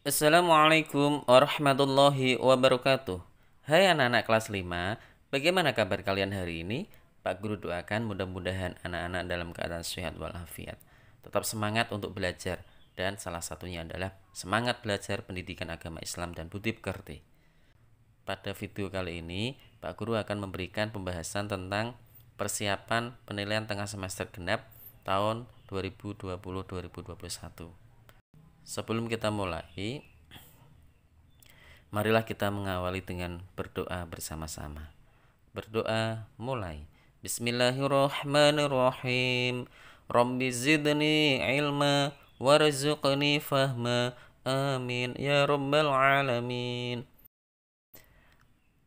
Assalamualaikum warahmatullahi wabarakatuh. Hai anak-anak kelas 5, bagaimana kabar kalian hari ini? Pak Guru doakan mudah-mudahan anak-anak dalam keadaan sehat walafiat. Tetap semangat untuk belajar dan salah satunya adalah semangat belajar pendidikan agama Islam dan budi pekerti. Pada video kali ini, Pak Guru akan memberikan pembahasan tentang persiapan penilaian tengah semester genap tahun 2020-2021. Sebelum kita mulai, marilah kita mengawali dengan berdoa bersama-sama. Berdoa mulai. Bismillahirrahmanirrahim. Rabbi zidni ilma warzuqni fahma. Amin ya rabbal alamin.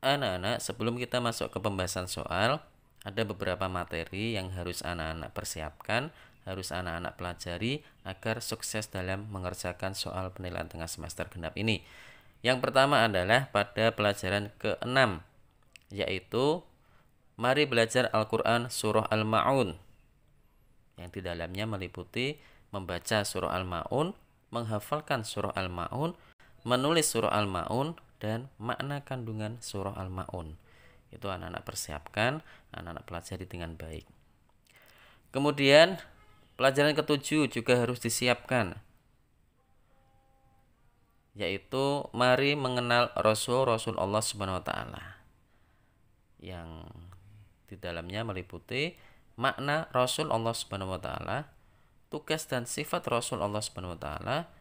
Anak-anak, sebelum kita masuk ke pembahasan soal, ada beberapa materi yang harus anak-anak persiapkan, harus anak-anak pelajari agar sukses dalam mengerjakan soal penilaian tengah semester genap ini. Yang pertama adalah pada pelajaran ke-6, yaitu mari belajar Al-Quran Surah Al-Ma'un, yang di dalamnya meliputi membaca Surah Al-Ma'un, menghafalkan Surah Al-Ma'un, menulis Surah Al-Ma'un, dan makna kandungan Surah Al-Ma'un. Itu anak-anak persiapkan, anak-anak pelajari dengan baik. Kemudian pelajaran ke-7 juga harus disiapkan, yaitu mari mengenal Rasul Allah Subhanahu wa taala, yang di dalamnya meliputi makna Rasul Allah Subhanahu wa taala, tugas dan sifat Rasul Allah Subhanahu wa taala,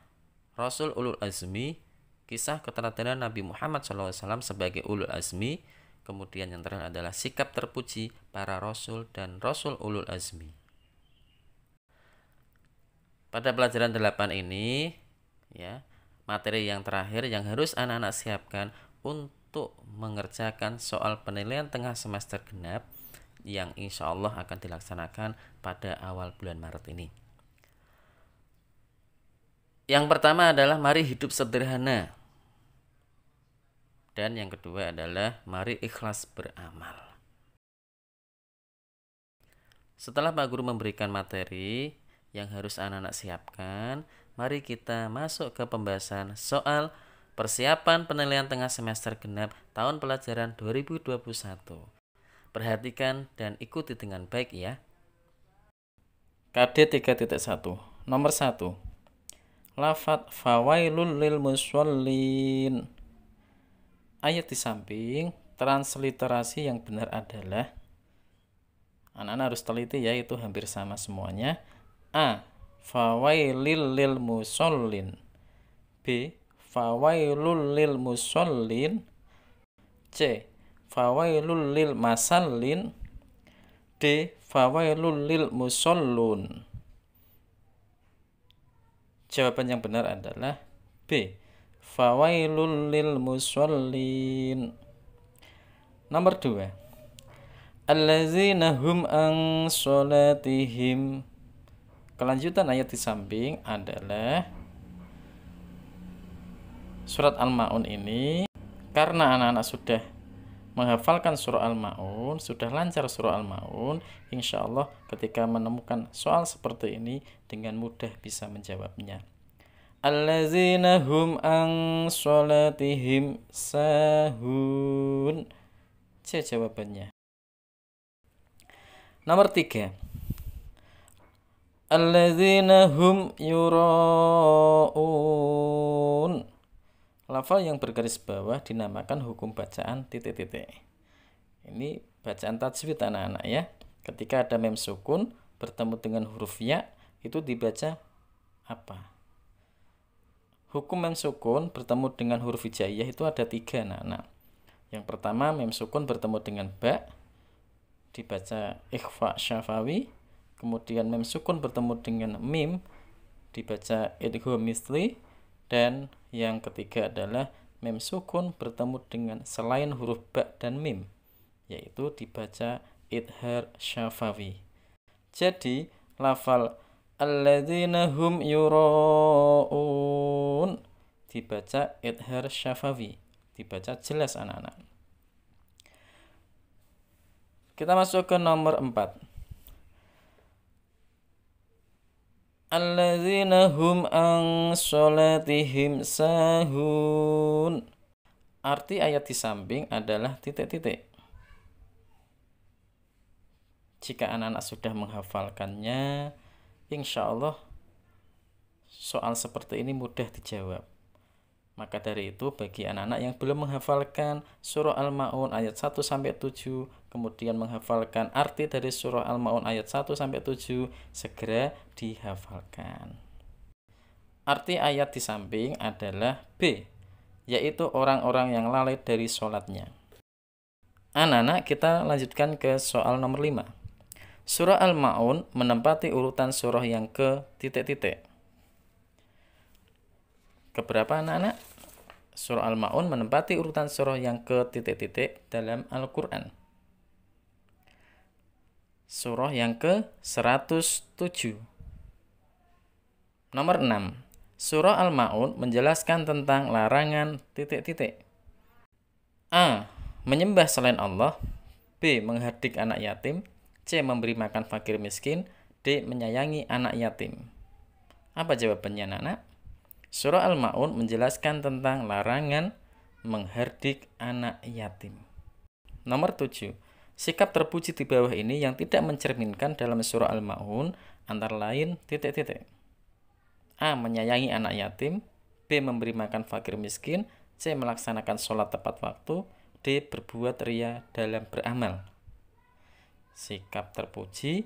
Rasul Ulul Azmi, kisah keteladanan Nabi Muhammad SAW sebagai Ulul Azmi, kemudian yang terakhir adalah sikap terpuji para Rasul dan Rasul Ulul Azmi. Pada pelajaran 8 ini, ya, materi yang terakhir yang harus anak-anak siapkan untuk mengerjakan soal penilaian tengah semester genap yang insya Allah akan dilaksanakan pada awal bulan Maret ini. Yang pertama adalah mari hidup sederhana. Dan yang kedua adalah mari ikhlas beramal. Setelah Pak Guru memberikan materi yang harus anak-anak siapkan, mari kita masuk ke pembahasan soal persiapan penilaian tengah semester genap tahun pelajaran 2021. Perhatikan dan ikuti dengan baik ya. KD 3.1. Nomor 1. Lafadz fawailul lil muswallin. Ayat di samping transliterasi yang benar adalah, anak-anak harus teliti ya, itu hampir sama semuanya. A. Fawailil lil musallin. B. Fawailul lil musallin. C. Fawailul lil masallin. D. Fawailul lil musallun. Jawaban yang benar adalah B. Fawailul lil musallin. Nomor 2. Allazina hum an sholatihim. Kelanjutan ayat di samping adalah surat Al-Ma'un ini, karena anak-anak sudah menghafalkan surah Al-Ma'un, sudah lancar surah Al-Ma'un, insya Allah ketika menemukan soal seperti ini dengan mudah bisa menjawabnya. Allazina hum an sholatihim sahun. C jawabannya. Nomor 3. Alladzina hum yura'un. Lafal yang bergaris bawah dinamakan hukum bacaan titik-titik. Ini bacaan tajwid anak-anak ya. Ketika ada mem sukun bertemu dengan huruf ya, itu dibaca apa? Hukum mem sukun bertemu dengan huruf hijaiyah itu ada 3 anak-anak. Yang pertama, mem sukun bertemu dengan ba, dibaca ikhfa syafawi. Kemudian mem sukun bertemu dengan mim, dibaca idgham misli. Dan yang ketiga adalah mem sukun bertemu dengan selain huruf ba dan mim, yaitu dibaca idhar syafawi. Jadi lafal alladzina hum yura'un dibaca idhar syafawi, dibaca jelas anak-anak. Kita masuk ke nomor 4. alladzina hum an sholatihim sahun. Arti ayat di samping adalah titik-titik. Jika anak-anak sudah menghafalkannya, insya Allah soal seperti ini mudah dijawab. Maka dari itu bagi anak-anak yang belum menghafalkan surah Al-Ma'un ayat 1-7, kemudian menghafalkan arti dari surah Al-Ma'un ayat 1-7, segera dihafalkan. Arti ayat di samping adalah B, yaitu orang-orang yang lalai dari sholatnya. Anak-anak, kita lanjutkan ke soal nomor 5. Surah Al-Ma'un menempati urutan surah yang ke titik-titik. Keberapa anak-anak? Surah Al-Ma'un menempati urutan surah yang ke titik-titik dalam Al-Quran. Surah yang ke 107. Nomor 6. Surah Al-Ma'un menjelaskan tentang larangan titik-titik. A. Menyembah selain Allah. B. Menghardik anak yatim. C. Memberi makan fakir miskin. D. Menyayangi anak yatim. Apa jawabannya anak-anak? Surah Al-Ma'un menjelaskan tentang larangan menghardik anak yatim. Nomor 7. Sikap terpuji di bawah ini yang tidak mencerminkan dalam surah Al-Ma'un antara lain titik-titik. A. Menyayangi anak yatim. B. Memberi makan fakir miskin. C. Melaksanakan sholat tepat waktu. D. Berbuat ria dalam beramal. Sikap terpuji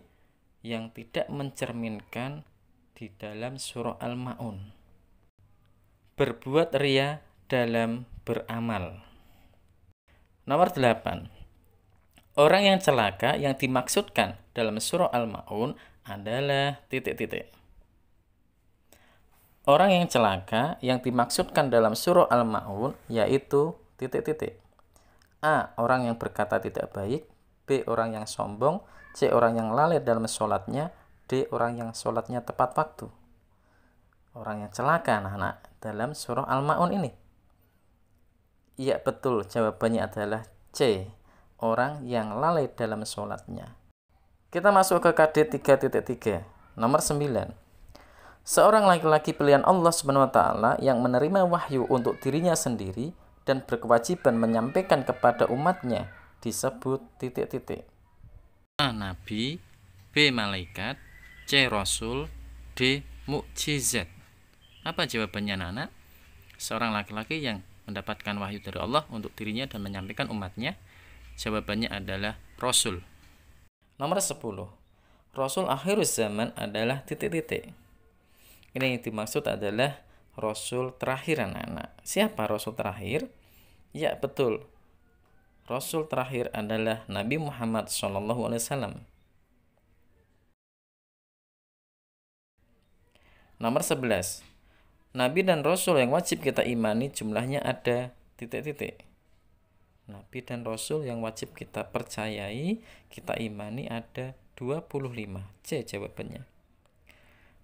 yang tidak mencerminkan di dalam surah Al-Ma'un. Berbuat ria dalam beramal. Nomor 8. Orang yang celaka yang dimaksudkan dalam surah Al-Ma'un adalah titik-titik. Orang yang celaka yang dimaksudkan dalam surah Al-Ma'un yaitu titik-titik. A. Orang yang berkata tidak baik. B. Orang yang sombong. C. Orang yang lalai dalam sholatnya. D. Orang yang sholatnya tepat waktu. Orang yang celaka anak-anak dalam surah Al-Ma'un ini. Iya betul, jawabannya adalah C. Orang yang lalai dalam sholatnya. Kita masuk ke KD 3.3. Nomor 9. Seorang laki-laki pilihan Allah SWT yang menerima wahyu untuk dirinya sendiri dan berkewajiban menyampaikan kepada umatnya disebut titik-titik. A. Nabi. B. Malaikat. C. Rasul. D. Mukjizat. Apa jawabannya anak-anak? Seorang laki-laki yang mendapatkan wahyu dari Allah untuk dirinya dan menyampaikan umatnya. Jawabannya adalah Rasul. Nomor 10. Rasul akhir zaman adalah titik-titik. Ini yang dimaksud adalah Rasul terakhir anak-anak. Siapa Rasul terakhir? Ya betul. Rasul terakhir adalah Nabi Muhammad SAW. Nomor 11. Nabi dan Rasul yang wajib kita imani jumlahnya ada titik-titik. Nabi dan Rasul yang wajib kita percayai, kita imani ada 25. C jawabannya.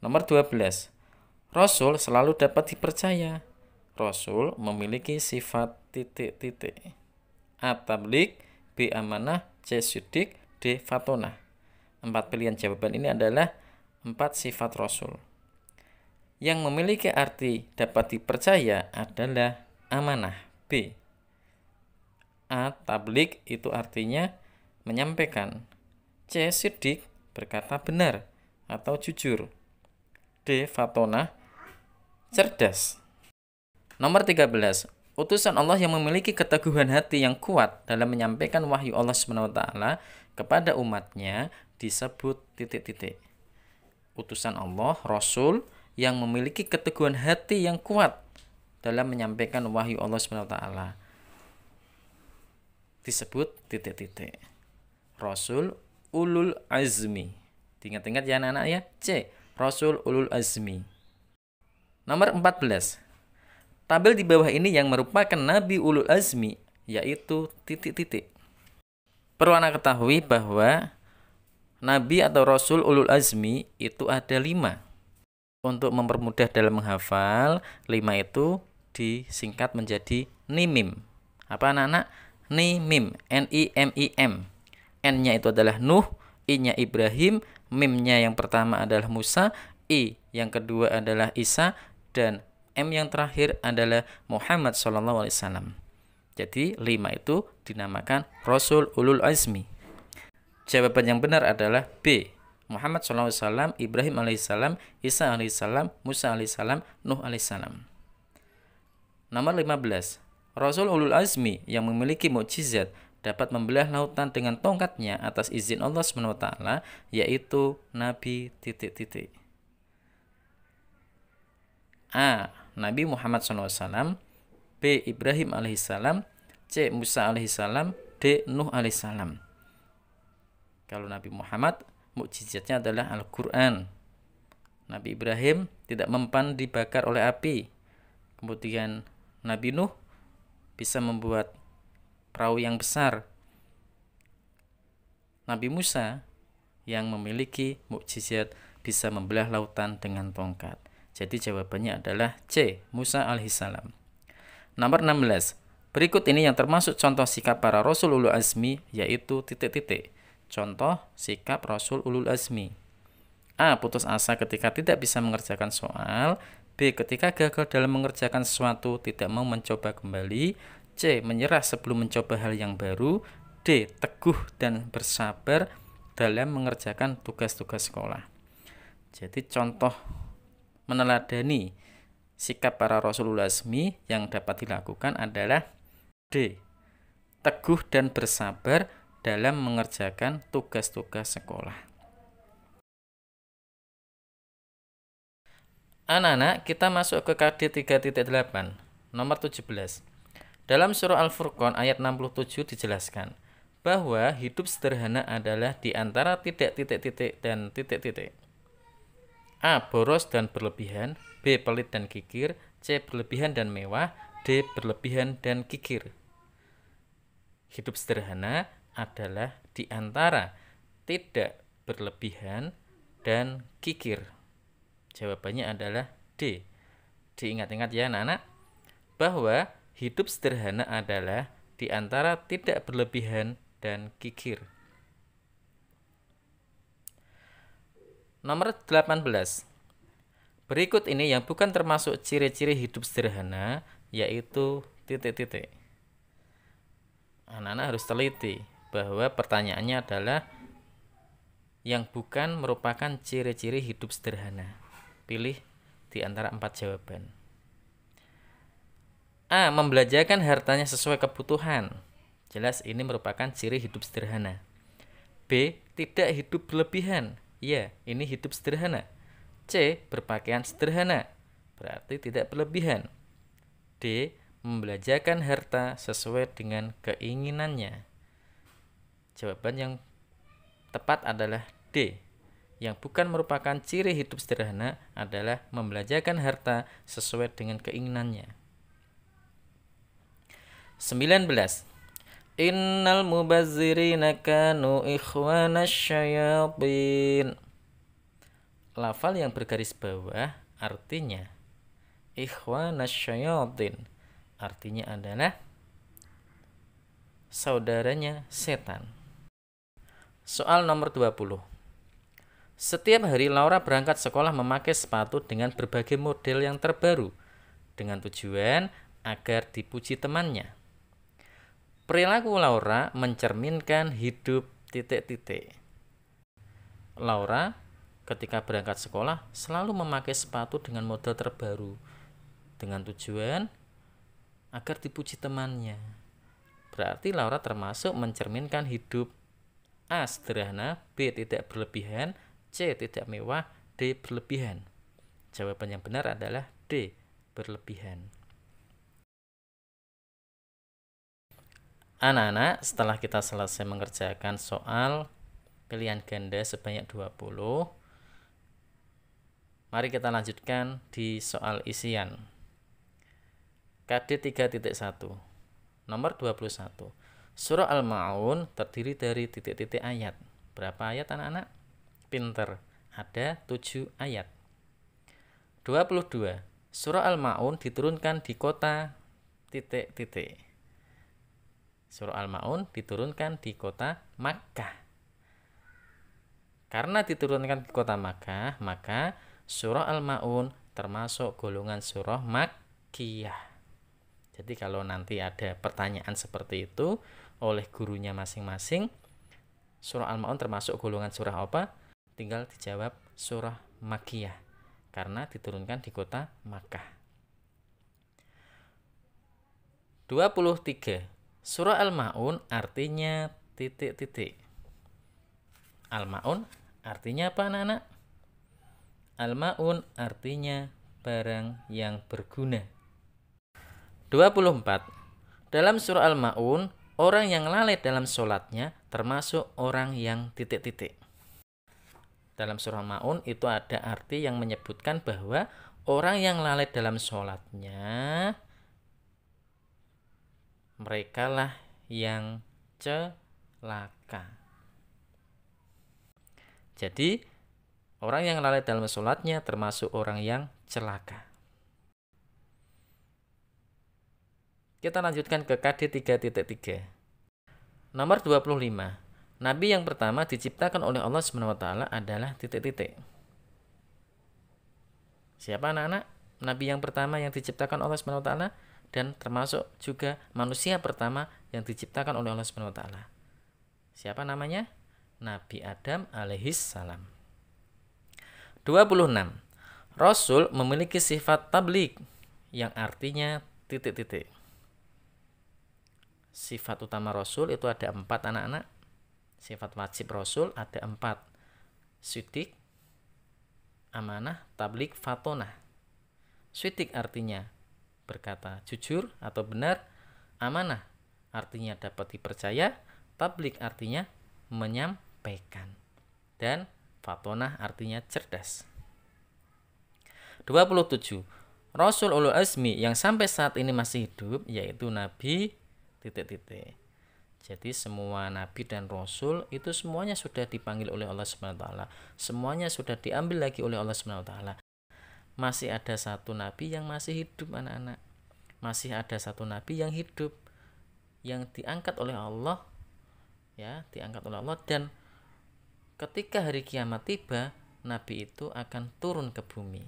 Nomor 12. Rasul selalu dapat dipercaya. Rasul memiliki sifat titik-titik. A. Tabligh. B. Amanah. C. Siddiq. D. Fatonah. 4 pilihan jawaban ini adalah 4 sifat Rasul. Yang memiliki arti dapat dipercaya adalah amanah. B. A. Tabligh itu artinya menyampaikan. C. Siddiq berkata benar atau jujur. D. Fatonah cerdas. Nomor 13. Utusan Allah yang memiliki keteguhan hati yang kuat dalam menyampaikan wahyu Allah SWT kepada umatnya disebut titik-titik. Utusan Allah, Rasul yang memiliki keteguhan hati yang kuat dalam menyampaikan wahyu Allah SWT disebut titik-titik. Rasul ulul azmi. Ingat-ingat ya anak-anak ya. C. Rasul ulul azmi. Nomor 14. Tabel di bawah ini yang merupakan Nabi ulul azmi yaitu titik-titik. Perlu anak ketahui bahwa Nabi atau Rasul ulul azmi itu ada 5. Untuk mempermudah dalam menghafal, 5 itu disingkat menjadi nimim. Apa anak-anak? Nimim. N-I-M-I-M. N-nya itu adalah Nuh, I-nya Ibrahim, mim-nya yang pertama adalah Musa, I yang kedua adalah Isa, dan M yang terakhir adalah Muhammad SAW. Jadi 5 itu dinamakan Rasul Ulul Azmi. Jawaban yang benar adalah B. Muhammad SAW, Ibrahim alaihissalam, Isa alaihissalam, Musa alaihissalam, Nuh alaihissalam. Nomor 15. Rasul Ulul Azmi yang memiliki mukjizat dapat membelah lautan dengan tongkatnya atas izin Allah SWT, yaitu Nabi ... A. Nabi Muhammad SAW, B. Ibrahim alaihissalam, C. Musa alaihissalam, D. Nuh alaihissalam. Kalau Nabi Muhammad, mukjizatnya adalah Al-Quran. Nabi Ibrahim tidak mempan dibakar oleh api. Kemudian Nabi Nuh bisa membuat perahu yang besar. Nabi Musa yang memiliki mukjizat bisa membelah lautan dengan tongkat. Jadi jawabannya adalah C. Musa alaihissalam. Nomor 16. Berikut ini yang termasuk contoh sikap para Rasul Ulul Azmi, yaitu ... Contoh sikap Rasul Ulul Azmi. A. Putus asa ketika tidak bisa mengerjakan soal. B. Ketika gagal dalam mengerjakan sesuatu tidak mau mencoba kembali. C. Menyerah sebelum mencoba hal yang baru. D. Teguh dan bersabar dalam mengerjakan tugas-tugas sekolah. Jadi contoh meneladani sikap para Rasul Ulul Azmi yang dapat dilakukan adalah D. Teguh dan bersabar dalam mengerjakan tugas-tugas sekolah. Anak-anak, kita masuk ke KD 3.8, nomor 17. Dalam surah Al-Furqan ayat 67 dijelaskan bahwa hidup sederhana adalah di antara ... dan ... A. Boros dan berlebihan, B. Pelit dan kikir, C. Berlebihan dan mewah, D. Berlebihan dan kikir. Hidup sederhana adalah di antara tidak berlebihan dan kikir. Jawabannya adalah D. Diingat-ingat ya anak-anak, bahwa hidup sederhana adalah di antara tidak berlebihan dan kikir. Nomor 18. Berikut ini yang bukan termasuk ciri-ciri hidup sederhana, yaitu ... Anak-anak harus teliti bahwa pertanyaannya adalah yang bukan merupakan ciri-ciri hidup sederhana. Pilih di antara 4 jawaban. A. Membelanjakan hartanya sesuai kebutuhan. Jelas ini merupakan ciri hidup sederhana. B. Tidak hidup berlebihan. Ya, ini hidup sederhana. C. Berpakaian sederhana. Berarti tidak berlebihan. D. Membelanjakan harta sesuai dengan keinginannya. Jawaban yang tepat adalah D. Yang bukan merupakan ciri hidup sederhana adalah membelanjakan harta sesuai dengan keinginannya. 19. Innal mubazzirina kanu ikhwanas syayatin. Lafal yang bergaris bawah artinya ikhwanas syayatin, artinya adalah saudaranya setan. Soal nomor 20. Setiap hari Laura berangkat sekolah memakai sepatu dengan berbagai model yang terbaru dengan tujuan agar dipuji temannya. Perilaku Laura mencerminkan hidup ... Laura ketika berangkat sekolah selalu memakai sepatu dengan model terbaru dengan tujuan agar dipuji temannya. Berarti Laura termasuk mencerminkan hidup A. Sederhana, B. Tidak berlebihan, C. Tidak mewah, D. Berlebihan. Jawaban yang benar adalah D. Berlebihan. Anak-anak, setelah kita selesai mengerjakan soal pilihan ganda sebanyak 20, mari kita lanjutkan di soal isian. KD 3.1, nomor 21. Surah Al-Ma'un terdiri dari ... ayat. Berapa ayat anak-anak? Pinter. Ada 7 ayat. 22. Surah Al-Ma'un diturunkan di kota ... Surah Al-Ma'un diturunkan di kota Makkah. Karena diturunkan di kota Makkah, maka surah Al-Ma'un termasuk golongan surah Makkiyah. Jadi kalau nanti ada pertanyaan seperti itu oleh gurunya masing-masing, surah Al-Ma'un termasuk golongan surah apa? Tinggal dijawab surah Makkiyah karena diturunkan di kota Makkah. 23. Surah Al-Ma'un artinya titik-titik. Al-Ma'un artinya apa anak-anak? Al-Ma'un artinya barang yang berguna. 24. Dalam surah Al-Ma'un, orang yang lalai dalam sholatnya termasuk orang yang titik-titik. Dalam surah Al-Ma'un itu ada arti yang menyebutkan bahwa orang yang lalai dalam sholatnya, merekalah yang celaka. Jadi, orang yang lalai dalam sholatnya termasuk orang yang celaka. Kita lanjutkan ke KD 3.3. Nomor 25. Nabi yang pertama diciptakan oleh Allah SWT adalah titik-titik. Siapa anak-anak? Nabi yang pertama yang diciptakan Allah SWT dan termasuk juga manusia pertama yang diciptakan oleh Allah SWT. Siapa namanya? Nabi Adam alaihis salam. 26. Rasul memiliki sifat tabligh yang artinya titik-titik. Sifat utama Rasul itu ada 4 anak-anak. Sifat wajib Rasul ada 4. Shidik, amanah, tabligh, fatonah. Shidik artinya berkata jujur atau benar. Amanah artinya dapat dipercaya. Tabligh artinya menyampaikan. Dan fatonah artinya cerdas. 27. Rasul ulul azmi yang sampai saat ini masih hidup yaitu Nabi titik-titik. Jadi semua nabi dan rasul itu semuanya sudah dipanggil oleh Allah SWT. Semuanya sudah diambil lagi oleh Allah SWT. Masih ada satu nabi yang masih hidup anak-anak. Masih ada satu nabi yang hidup yang diangkat oleh Allah, ya, diangkat oleh Allah, dan ketika hari kiamat tiba, nabi itu akan turun ke bumi.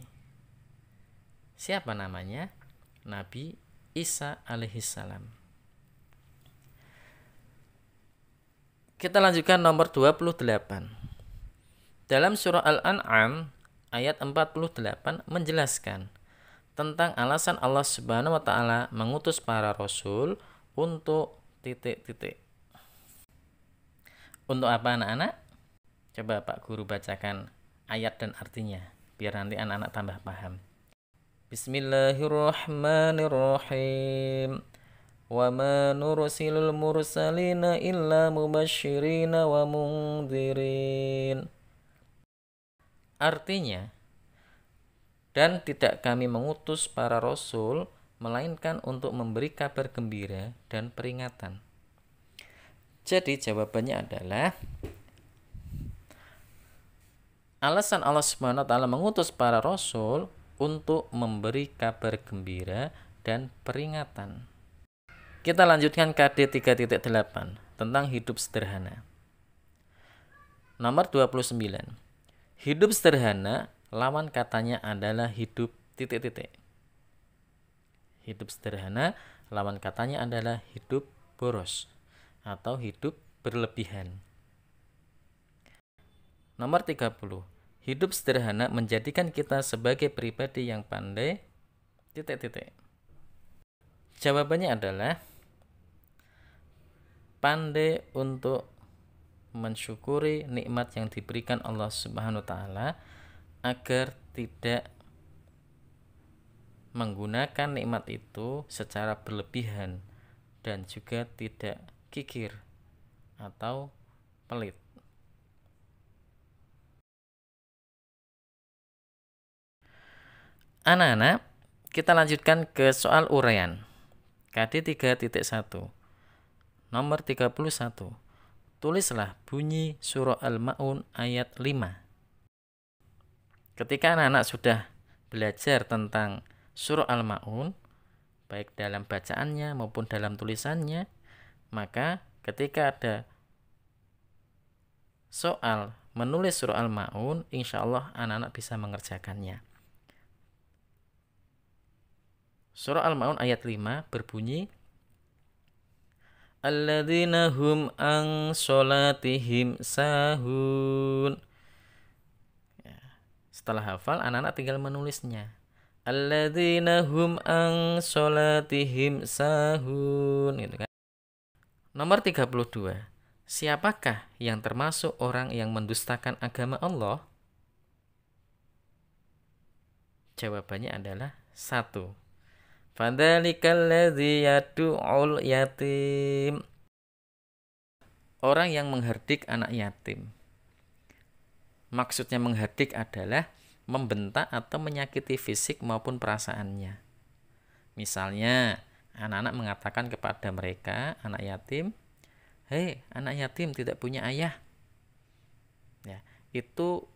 Siapa namanya? Nabi Isa alaihissalam. Kita lanjutkan nomor 28. Dalam surah Al-An'am ayat 48 menjelaskan tentang alasan Allah Subhanahu wa taala mengutus para rasul untuk titik-titik. Untuk apa anak-anak? Coba Pak Guru bacakan ayat dan artinya biar nanti anak-anak tambah paham. Bismillahirrahmanirrahim. Wa ma nursilul mursalina illa mubasyirina wa mundhirin. Artinya, dan tidak kami mengutus para rasul melainkan untuk memberi kabar gembira dan peringatan. Jadi jawabannya adalah alasan Allah Subhanahu wa taala mengutus para rasul untuk memberi kabar gembira dan peringatan. Kita lanjutkan KD 3.8 tentang hidup sederhana. Nomor 29. Hidup sederhana lawan katanya adalah hidup titik-titik. Hidup sederhana lawan katanya adalah hidup boros atau hidup berlebihan. Nomor 30. Hidup sederhana menjadikan kita sebagai pribadi yang pandai titik-titik. Jawabannya adalah pandai untuk mensyukuri nikmat yang diberikan Allah Subhanahu wa taala agar tidak menggunakan nikmat itu secara berlebihan dan juga tidak kikir atau pelit. Anak-anak, kita lanjutkan ke soal uraian. KD 3.1. Nomor 31. Tulislah bunyi surah Al-Ma'un ayat 5. Ketika anak-anak sudah belajar tentang surah Al-Ma'un, baik dalam bacaannya maupun dalam tulisannya, maka ketika ada soal menulis surah Al-Ma'un, insya Allah anak-anak bisa mengerjakannya. Surah Al-Ma'un ayat 5 berbunyi, alladzina hum an sholatihim sahun. Ya, setelah hafal, anak-anak tinggal menulisnya. Alladzina hum an sholatihim sahun, gitu kan. Nomor 32. Siapakah yang termasuk orang yang mendustakan agama Allah? Jawabannya adalah 1. Fadzalikal ladzi yad'ul yatim. Orang yang mengherdik anak yatim. Maksudnya mengherdik adalah membentak atau menyakiti fisik maupun perasaannya. Misalnya, anak-anak mengatakan kepada mereka, anak yatim, "Hei, anak yatim tidak punya ayah." Ya, itu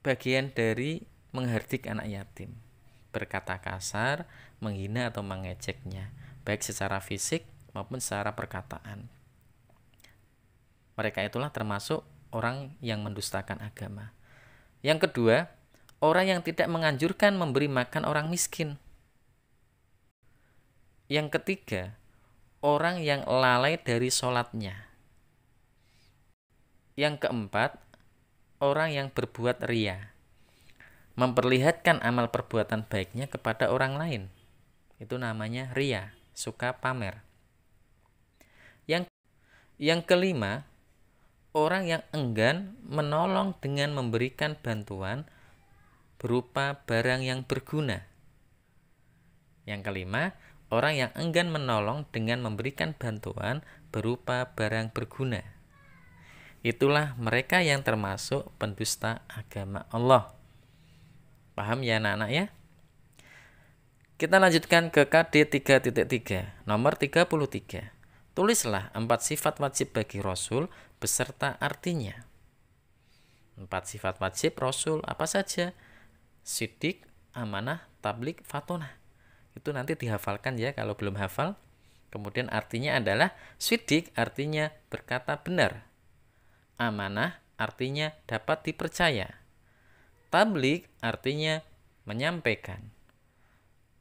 bagian dari mengherdik anak yatim. Berkata kasar, menghina atau mengejeknya, baik secara fisik maupun secara perkataan. Mereka itulah termasuk orang yang mendustakan agama. Yang kedua, orang yang tidak menganjurkan memberi makan orang miskin. Yang ketiga, orang yang lalai dari sholatnya. Yang keempat, orang yang berbuat ria, memperlihatkan amal perbuatan baiknya kepada orang lain. Itu namanya ria, suka pamer. Yang kelima, orang yang enggan menolong dengan memberikan bantuan berupa barang yang berguna. Yang kelima, orang yang enggan menolong dengan memberikan bantuan berupa barang berguna. Itulah mereka yang termasuk pendusta agama Allah. Paham ya anak-anak ya? Kita lanjutkan ke KD 3.3, nomor 33. Tulislah 4 sifat wajib bagi Rasul beserta artinya. 4 sifat wajib Rasul apa saja? Siddiq, amanah, tabligh, fatonah. Itu nanti dihafalkan ya kalau belum hafal. Kemudian artinya adalah siddiq artinya berkata benar. Amanah artinya dapat dipercaya. Tabligh artinya menyampaikan.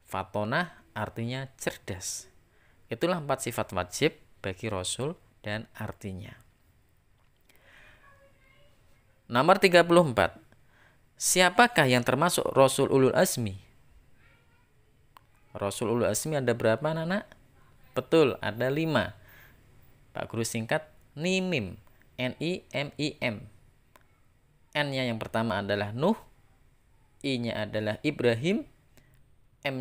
Fatonah artinya cerdas. Itulah 4 sifat wajib bagi Rasul dan artinya. Nomor 34. Siapakah yang termasuk Rasul Ulul Azmi? Rasul Ulul Azmi ada berapa anak-anak? Betul, ada 5. Pak Guru singkat NIMIM. N-I-M-I-M. N-nya yang pertama adalah Nuh, I-nya adalah Ibrahim, M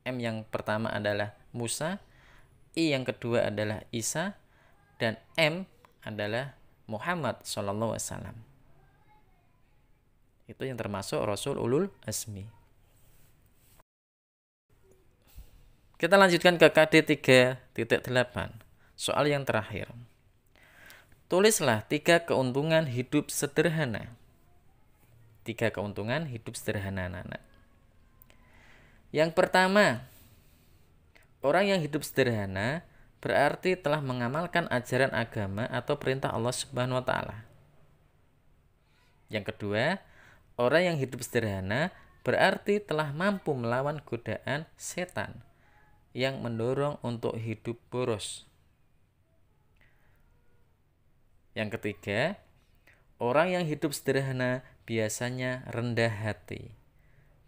yang pertama adalah Musa, I yang kedua adalah Isa, dan M adalah Muhammad SAW. Itu yang termasuk Rasul Ulul Azmi. Kita lanjutkan ke KD 3.8. Soal yang terakhir. Tulislah 3 keuntungan hidup sederhana. 3 keuntungan hidup sederhana anak-anak. Yang pertama, orang yang hidup sederhana berarti telah mengamalkan ajaran agama atau perintah Allah Subhanahu wa taala. Yang kedua, orang yang hidup sederhana berarti telah mampu melawan godaan setan yang mendorong untuk hidup boros. Yang ketiga, orang yang hidup sederhana biasanya rendah hati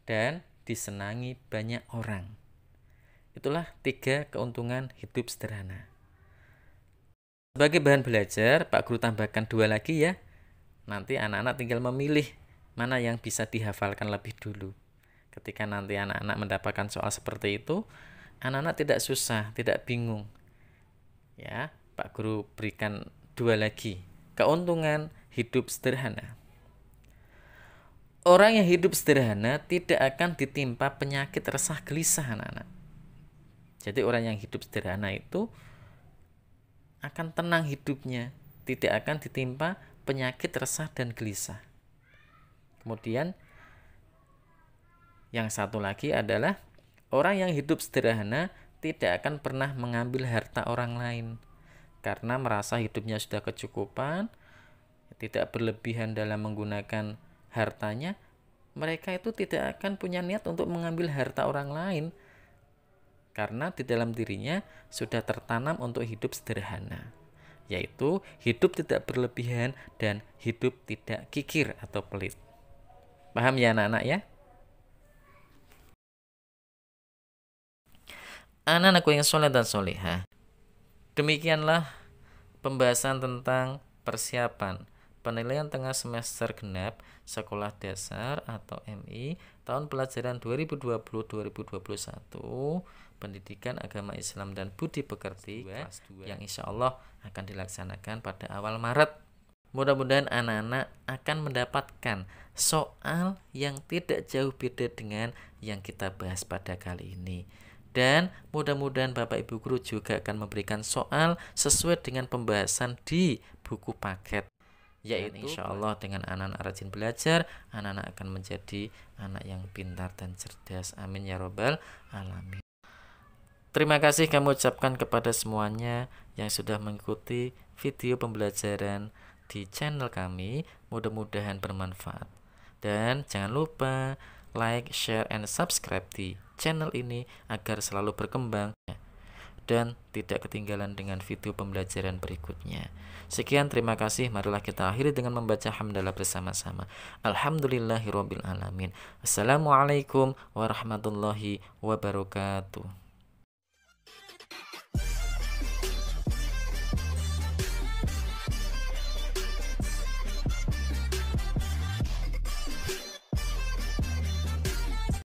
dan disenangi banyak orang. Itulah 3 keuntungan hidup sederhana. Sebagai bahan belajar, Pak Guru tambahkan 2 lagi ya. Nanti anak-anak tinggal memilih mana yang bisa dihafalkan lebih dulu. Ketika nanti anak-anak mendapatkan soal seperti itu, anak-anak tidak susah, tidak bingung. Ya, Pak Guru berikan 2 lagi. Keuntungan hidup sederhana. Orang yang hidup sederhana tidak akan ditimpa penyakit resah gelisah anak-anak. Jadi orang yang hidup sederhana itu akan tenang hidupnya, tidak akan ditimpa penyakit resah dan gelisah. Kemudian yang satu lagi adalah orang yang hidup sederhana tidak akan pernah mengambil harta orang lain, karena merasa hidupnya sudah kecukupan, tidak berlebihan dalam menggunakan hartanya, mereka itu tidak akan punya niat untuk mengambil harta orang lain, karena di dalam dirinya sudah tertanam untuk hidup sederhana, yaitu hidup tidak berlebihan dan hidup tidak kikir atau pelit. Paham ya anak-anak ya? Anak-anakku yang soleh dan solehah, demikianlah pembahasan tentang persiapan penilaian tengah semester genap sekolah dasar atau MI tahun pelajaran 2020-2021 pendidikan agama Islam dan budi pekerti kelas 2 yang insya Allah akan dilaksanakan pada awal Maret. Mudah-mudahan anak-anak akan mendapatkan soal yang tidak jauh beda dengan yang kita bahas pada kali ini. Dan mudah-mudahan Bapak Ibu Guru juga akan memberikan soal sesuai dengan pembahasan di buku paket. Yaitu insya Allah dengan anak-anak rajin belajar, anak-anak akan menjadi anak yang pintar dan cerdas. Amin ya robbal alamin. Terima kasih kami ucapkan kepada semuanya yang sudah mengikuti video pembelajaran di channel kami. Mudah-mudahan bermanfaat. Dan jangan lupa like, share, and subscribe di channel ini agar selalu berkembang dan tidak ketinggalan dengan video pembelajaran berikutnya. Sekian, terima kasih. Marilah kita akhiri dengan membaca hamdalah bersama-sama. Alhamdulillahirabbil alamin. Assalamualaikum warahmatullahi wabarakatuh.